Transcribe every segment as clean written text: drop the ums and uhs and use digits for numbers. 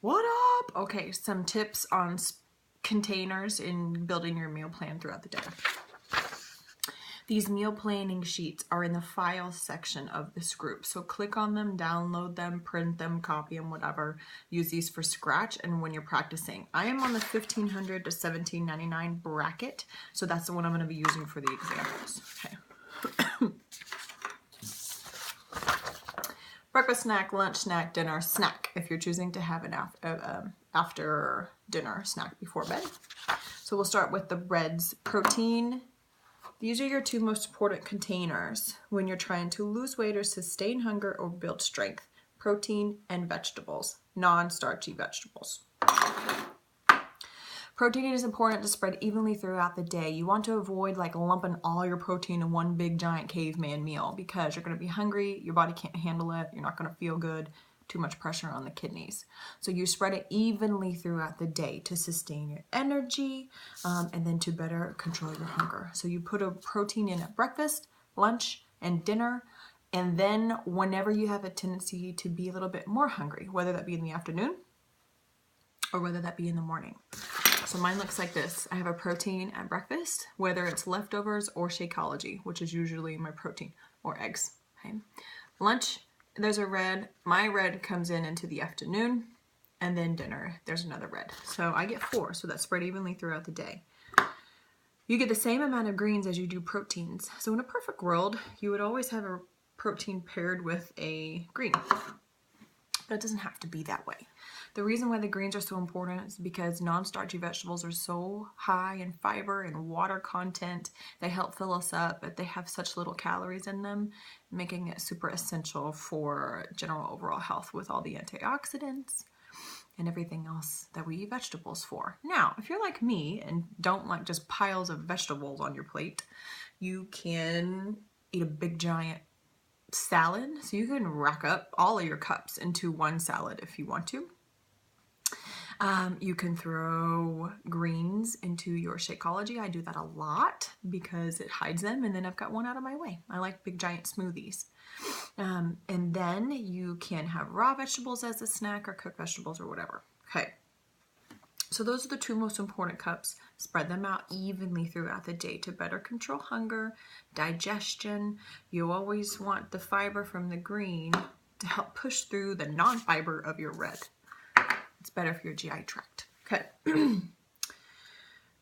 What up? Okay, some tips on containers in building your meal plan throughout the day. These meal planning sheets are in the files section of this group. So click on them, download them, print them, copy them, whatever. Use these for scratch and when you're practicing. I am on the 1500 to 1799 bracket. So that's the one I'm going to be using for the examples. Okay. Breakfast snack, lunch snack, dinner snack, if you're choosing to have an after dinner snack before bed. So we'll start with the breads. Protein. These are your two most important containers when you're trying to lose weight or sustain hunger or build strength. Protein and vegetables, non-starchy vegetables. Protein is important to spread evenly throughout the day. You want to avoid like lumping all your protein in one big giant caveman meal because you're going to be hungry, your body can't handle it, you're not going to feel good, too much pressure on the kidneys. So you spread it evenly throughout the day to sustain your energy and then to better control your hunger. So you put a protein in at breakfast, lunch, and dinner. And then whenever you have a tendency to be a little bit more hungry, whether that be in the afternoon or whether that be in the morning. So mine looks like this. I have a protein at breakfast, whether it's leftovers or Shakeology, which is usually my protein, or eggs. Okay. Lunch, there's a red. My red comes into the afternoon, and then dinner, there's another red. So I get 4, so that's spread evenly throughout the day. You get the same amount of greens as you do proteins. So in a perfect world, you would always have a protein paired with a green. But it doesn't have to be that way. The reason why the greens are so important is because non-starchy vegetables are so high in fiber and water content. They help fill us up, but they have such little calories in them, making it super essential for general overall health with all the antioxidants and everything else that we eat vegetables for. Now, if you're like me and don't like just piles of vegetables on your plate, you can eat a big giant salad. So you can rack up all of your cups into one salad if you want to. You can throw greens into your Shakeology. I do that a lot because it hides them and then I've got one out of my way. I like big giant smoothies. And then you can have raw vegetables as a snack or cooked vegetables or whatever. Okay. So those are the two most important cups. Spread them out evenly throughout the day to better control hunger, digestion. You always want the fiber from the green to help push through the non-fiber of your red. It's better for your GI tract. Okay.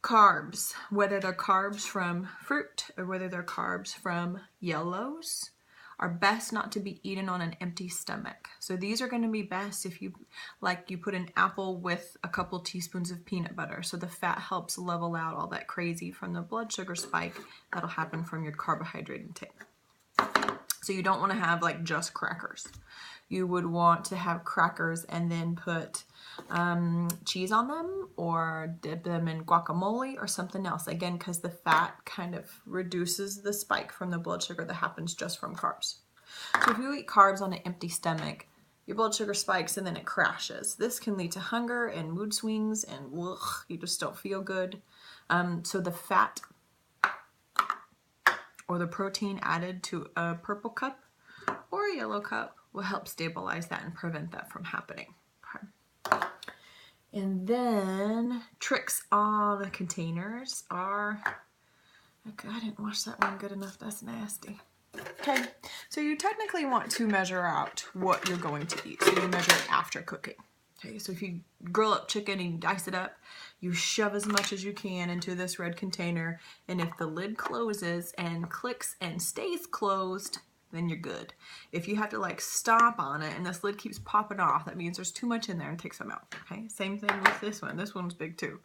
Carbs, whether they're carbs from fruit or whether they're carbs from yellows, are best not to be eaten on an empty stomach. So these are going to be best if you put an apple with a couple teaspoons of peanut butter. So the fat helps level out all that crazy from the blood sugar spike that'll happen from your carbohydrate intake. So you don't want to have like just crackers. You would want to have crackers and then put cheese on them or dip them in guacamole or something else. Again, because the fat kind of reduces the spike from the blood sugar that happens just from carbs. So if you eat carbs on an empty stomach, your blood sugar spikes and then it crashes. This can lead to hunger and mood swings and you just don't feel good. So the fat or the protein added to a purple cup or a yellow cup will help stabilize that and prevent that from happening. Okay. And then tricks on the containers are, I didn't wash that one good enough, that's nasty. Okay, so you technically want to measure out what you're going to eat. So you measure it after cooking. Okay, so if you grill up chicken and you dice it up, you shove as much as you can into this red container, and if the lid closes and clicks and stays closed, then you're good. If you have to like stomp on it and this lid keeps popping off, that means there's too much in there and take some out. Okay, same thing with this one. This one's big too.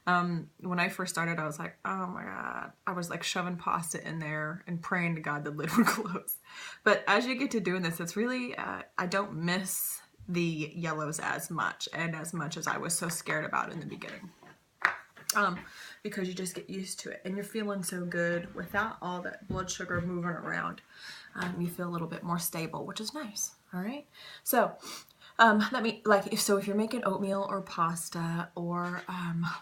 When I first started, I was like, oh my God. I was like shoving pasta in there and praying to God the lid would close. But as you get to doing this, it's really, I don't miss the yellows as much as I was so scared about in the beginning. Because you just get used to it and you're feeling so good without all that blood sugar moving around. You feel a little bit more stable, which is nice. All right. So, if you're making oatmeal or pasta or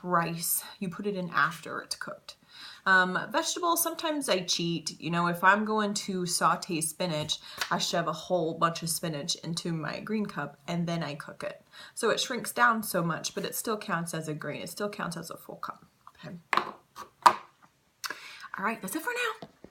rice, you put it in after it's cooked. Vegetables, sometimes I cheat. You know, if I'm going to saute spinach, I shove a whole bunch of spinach into my green cup and then I cook it. So it shrinks down so much, but it still counts as a grain. It still counts as a full cup. Okay. All right, that's it for now.